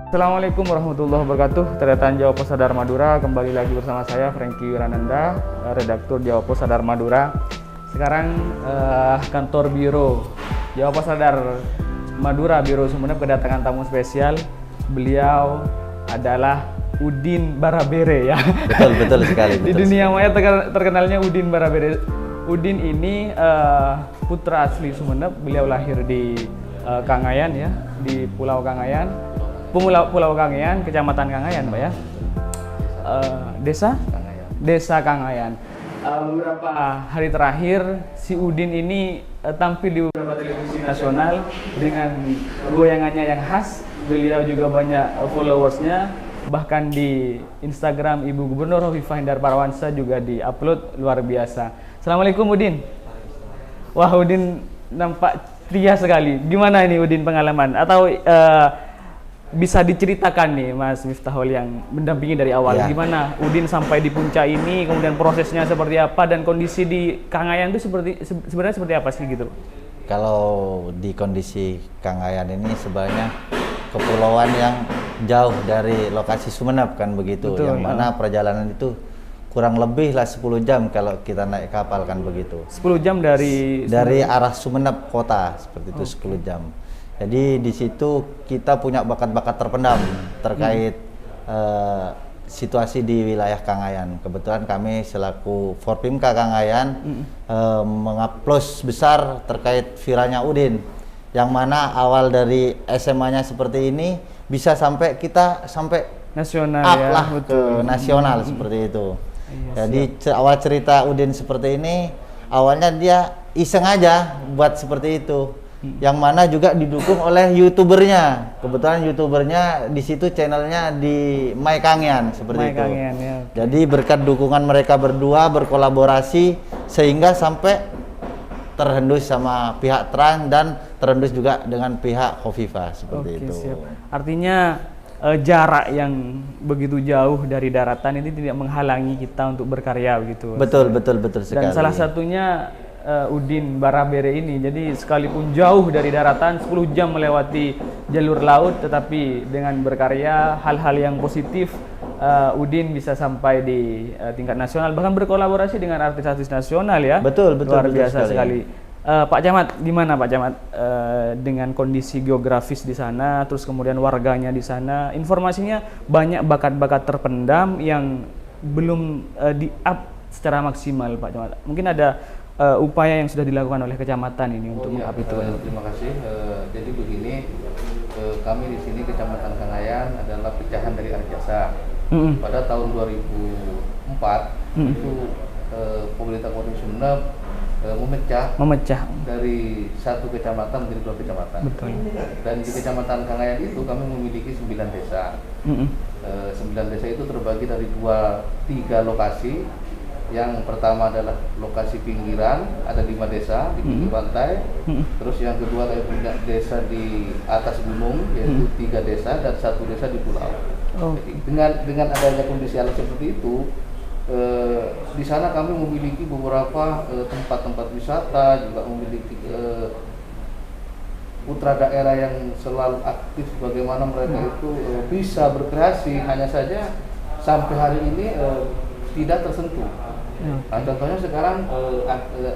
Assalamualaikum warahmatullahi wabarakatuh. Terdetan Jawa Pos Sadar Madura, kembali lagi bersama saya Franky Wirananda, redaktur Jawa Pos Sadar Madura. Sekarang kantor biro Jawa Pos Sadar Madura, Biro Sumeneb kedatangan tamu spesial. Beliau adalah Udin Barabere ya. Betul sekali. Di dunia maya terkenalnya Udin Barabere. Udin ini putra asli Sumeneb. Beliau lahir di Kangayan ya, di Pulau Kangayan. Pulau Kangayan, Kecamatan Kangayan, Pak ya. Desa Kangayan. Beberapa hari terakhir si Udin ini tampil di beberapa televisi nasional dengan goyangannya yang khas. Beliau juga banyak followersnya. Bahkan di Instagram Ibu Gubernur Hovifah Indar Parawansa juga di-upload luar biasa. Assalamualaikum Udin. Wah, Udin nampak ceria sekali. Gimana ini Udin pengalaman? Atau bisa diceritakan nih Mas Miftahul yang mendampingi dari awal, gimana Udin sampai di puncak ini, kemudian prosesnya seperti apa, dan kondisi di Kangayan itu sebenarnya seperti apa sih gitu? Kalau di kondisi Kangayan ini sebenarnya kepulauan yang jauh dari lokasi Sumeneb kan begitu. Betul, yang mana perjalanan itu kurang lebih lah 10 jam kalau kita naik kapal kan begitu. 10 jam dari arah Sumeneb kota seperti itu. 10 jam. Jadi di situ kita punya bakat-bakat terpendam terkait situasi di wilayah Kangayan. Kebetulan kami selaku Forpimka Kangayan mengupload besar terkait viralnya Udin, yang mana awal dari SMA-nya seperti ini bisa sampai nasional up ya, lah betul. Ke nasional seperti itu. Iya, jadi awal cerita Udin seperti ini, awalnya dia iseng aja buat seperti itu. Yang mana juga didukung oleh youtubernya. Kebetulan youtubernya di situ channelnya di My Kangean seperti itu. Ya, okay. Jadi berkat dukungan mereka berdua berkolaborasi sehingga sampai terhendus sama pihak Trans dan terhendus juga dengan pihak Hovifah seperti itu. Siap. Artinya jarak yang begitu jauh dari daratan ini tidak menghalangi kita untuk berkarya begitu. Betul sekali. Dan salah satunya Udin Barabere ini, jadi sekalipun jauh dari daratan 10 jam melewati jalur laut, tetapi dengan berkarya hal-hal yang positif, Udin bisa sampai di tingkat nasional, bahkan berkolaborasi dengan artis-artis nasional ya. Betul luar biasa sekali. Pak Camat, gimana Pak Camat dengan kondisi geografis di sana, terus kemudian warganya di sana, informasinya banyak bakat-bakat terpendam yang belum di-up secara maksimal Pak Camat. Mungkin ada upaya yang sudah dilakukan oleh kecamatan ini untuk meng-up itu. Terima kasih. Jadi begini, kami di sini Kecamatan Kangayan adalah pecahan dari Arjasa. Pada tahun 2004 itu pemerintah Kabupaten Sumeneb memecah dari satu kecamatan menjadi 2 kecamatan. Betul. Dan di Kecamatan Kangayan itu kami memiliki 9 desa. 9 desa itu terbagi dari 3 lokasi. Yang pertama adalah lokasi pinggiran, ada 5 desa di pinggir pantai. Terus yang kedua kami punya desa di atas gunung, yaitu 3 desa dan 1 desa di pulau. Jadi, dengan adanya kondisi alam seperti itu, di sana kami memiliki beberapa tempat-tempat wisata, juga memiliki putra daerah yang selalu aktif bagaimana mereka itu bisa berkreasi, hanya saja sampai hari ini tidak tersentuh. Nah, contohnya sekarang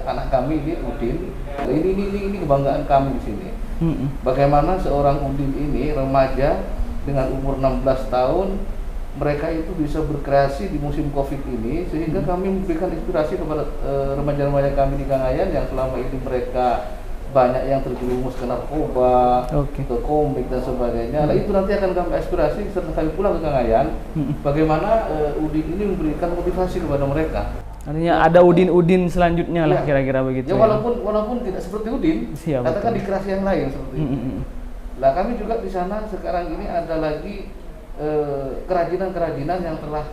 anak kami ini Udin, ini kebanggaan kami di sini. Bagaimana seorang Udin ini remaja dengan umur 16 tahun, mereka itu bisa berkreasi di musim Covid ini, sehingga kami memberikan inspirasi kepada remaja-remaja kami di Kangayan yang selama ini mereka banyak yang terjerumus ke narkoba, ke komik dan sebagainya. Nah, itu nanti akan kami aspirasi setelah kami pulang ke Kangayan, bagaimana Udin ini memberikan motivasi kepada mereka. Artinya ada Udin-Udin selanjutnya lah kira-kira begitu. Ya walaupun tidak seperti Udin, katakan di kreasi yang lain seperti itu. Nah, kami juga di sana sekarang ini ada lagi kerajinan-kerajinan yang telah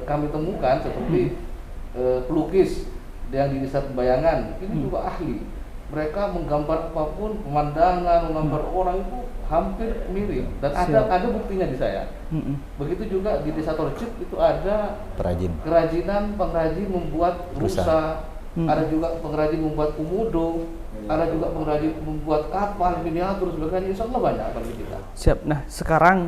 kami temukan seperti pelukis yang di Desa Pembayangan. Ini juga ahli. Mereka menggambar apapun, pemandangan, menggambar orang itu hampir mirip, dan ada buktinya di saya. Begitu juga di Desa Torcip itu ada pengrajin membuat rusa, ada juga pengrajin membuat komodo, ada juga pengrajin membuat kapal, miniatur, sebagainya. Insya Allah banyak bagi kita. Siap. Nah, sekarang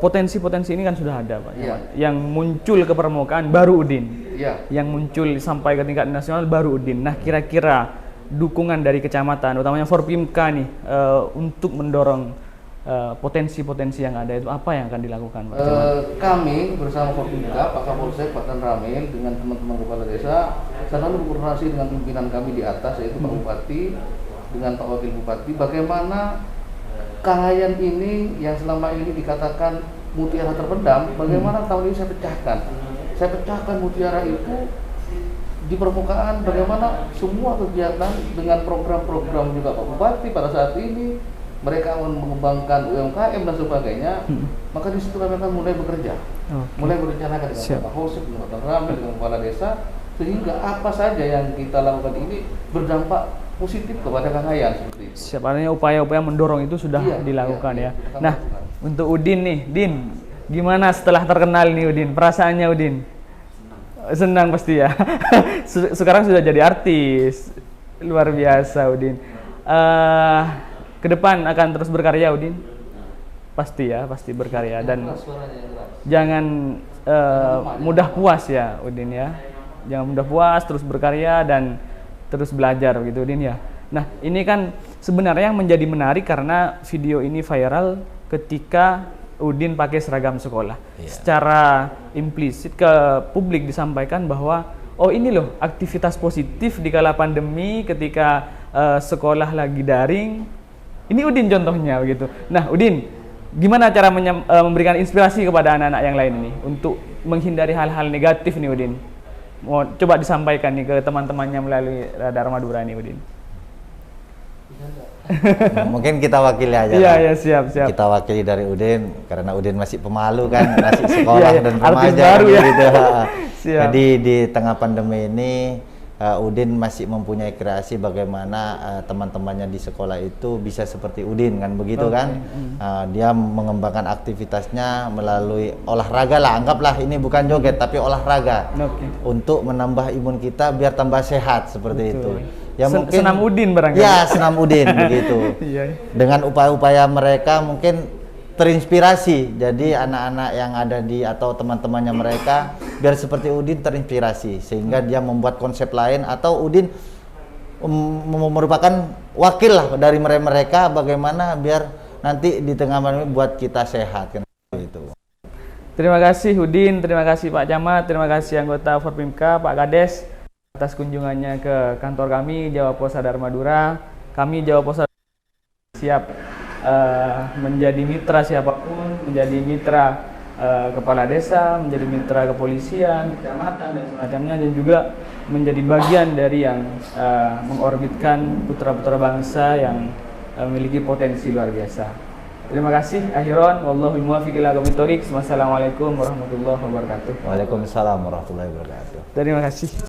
potensi-potensi ini kan sudah ada, Pak. Iya. Yang muncul ke permukaan baru Udin. Iya. Yang muncul sampai ke tingkat nasional baru Udin. Nah, kira-kira dukungan dari kecamatan, utamanya Forpimka nih, untuk mendorong potensi-potensi yang ada itu apa yang akan dilakukan, Pak? Kami bersama Forpimka, Pak Kapolsek, Pak Dan Ramil, dengan teman-teman kepala desa selalu berkoordinasi dengan pimpinan kami di atas, yaitu Pak Bupati dengan Pak Wakil Bupati, bagaimana Kangayan ini yang selama ini dikatakan mutiara terpendam, bagaimana tahun ini saya pecahkan mutiara itu di permukaan, bagaimana semua kegiatan dengan program-program juga Pak Bupati pada saat ini mereka mengembangkan UMKM dan sebagainya, maka di situ kami akan mulai bekerja, mulai berencanakan dengan Pak Kapolsek, dengan Pak Ramil, dengan kepala desa, sehingga apa saja yang kita lakukan ini berdampak positif kepada Kangayan seperti itu. Siapanya upaya-upaya mendorong itu sudah dilakukan ya. Nah, untuk Udin nih, Din, gimana setelah terkenal nih Udin? Perasaannya Udin? Senang pasti ya. Sekarang sudah jadi artis, luar biasa Udin. Ke depan akan terus berkarya Udin? Pasti ya, pasti berkarya dan jangan mudah puas ya Udin ya. Jangan mudah puas, terus berkarya dan terus belajar begitu Udin ya. Nah, ini kan sebenarnya yang menjadi menarik karena video ini viral ketika Udin pakai seragam sekolah. Secara implisit ke publik disampaikan bahwa oh ini loh aktivitas positif di kala pandemi ketika sekolah lagi daring. Ini Udin contohnya begitu. Nah, Udin, gimana cara memberikan inspirasi kepada anak-anak yang lain ini untuk menghindari hal-hal negatif nih Udin? Mau coba disampaikan nih ke teman-temannya melalui Radar Madura nih Udin. Mungkin kita wakili aja. Iya, siap. Kita wakili dari Udin karena Udin masih pemalu kan, masih sekolah dan artis remaja baru ya. gitu. Siap. Jadi di tengah pandemi ini Udin masih mempunyai kreasi bagaimana teman-temannya di sekolah itu bisa seperti Udin kan begitu kan. Dia mengembangkan aktivitasnya melalui olahraga lah, anggaplah ini bukan joget tapi olahraga. Untuk menambah imun kita biar tambah sehat seperti itu. Ya mungkin senam Udin barangkali. Ya, senam Udin begitu. Dengan upaya-upaya mereka mungkin terinspirasi. Jadi anak-anak yang ada di atau teman-temannya mereka biar seperti Udin terinspirasi sehingga dia membuat konsep lain atau Udin merupakan wakil lah dari mereka bagaimana biar nanti di tengah pandemi buat kita sehat kan gitu. Terima kasih Udin, terima kasih Pak Camat, terima kasih anggota Forpimka, Pak Kades atas kunjungannya ke kantor kami Jawa Pos Radar Madura. Kami Jawa Pos siap menjadi mitra siapapun, menjadi mitra kepala desa, menjadi mitra kepolisian, kecamatan dan semacamnya, dan juga menjadi bagian dari yang mengorbitkan putra-putra bangsa yang memiliki potensi luar biasa. Terima kasih. Akhiran, wallahul muwaffiq ila aqwamit thoriq. Wassalamualaikum warahmatullahi wabarakatuh. Waalaikumsalam warahmatullahi wabarakatuh. Terima kasih.